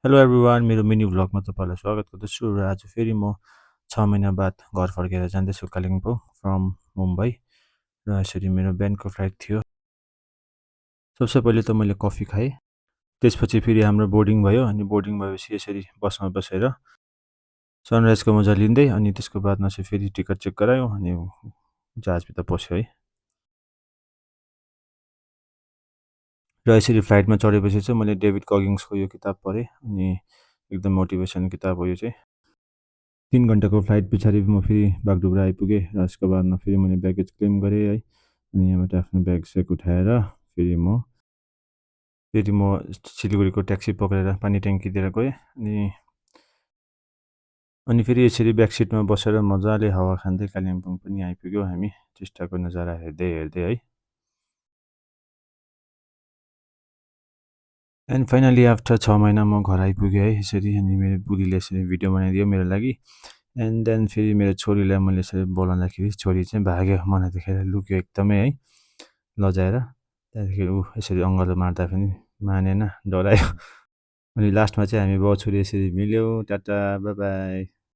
Hello everyone मेरो mini भ्लगमा तपाईँहरूलाई स्वागत गर्दछु र आज फेरि म 6 महिना बाद घर फर्केर जाँदैछु कालिम्पोङ फ्रम मुम्बई र यसरी मेरो बिहानको फ्लाइट थियो। सबसे पहिले त मैले कफी खाएँ, त्यसपछि फेरि हाम्रो बोर्डिङ भयो अनि बोर्डिङ भएपछि यसरी बसमा बसेर सनराइजको मजा लिँदै अनि त्यसको बादमा चाहिँ फेरि टिकट चेक गरायौँ अनि जहाजभित्र पस्यो है। र यसरी फ्लाइटमा चढेपछि चाहिँ मैले डेभिड कगिङ्सको यो किताब पढेँ अनि एकदम मोटिभेसन किताब हो यो चाहिँ। 3 घन्टाको फ्लाइट पछाडि म फेरि बागडोग्रा आइपुगेँ र यसको बादमा फेरि मैले ब्यागेज क्लेम गरेँ है। अनि यहाँबाट आफ्नो ब्याग स्याग उठाएर फेरि म सिलगढीको ट्याक्सी पक्रेर पानी ट्याङ्कीतिर गएँ अनि फेरि यसरी ब्याक सिटमा बसेर मजाले हावा खाँदै कालिम्पोङ पनि आइपुग्यौँ हामी टिस्टाको नजारा हेर्दै हेर्दै है। एन्ड फाइनली आफ्टर 6 महिना म घर आइपुगेँ है यसरी अनि मेरो बुढीले यसरी भिडियो बनाइदियो मेरो लागि। एन्ड देन फेरि मेरो छोरीलाई मैले यसरी बोलाउँदाखेरि छोरी चाहिँ भाग्यो मलाई देखेर लुक्यो एकदमै है लजाएर। त्यहाँदेखि ऊ यसरी अँगालो मार्दा पनि मानेन, डरायो। अनि लास्टमा चाहिँ हामी बाउ छोरी यसरी मिल्यौँ। Tata bye by.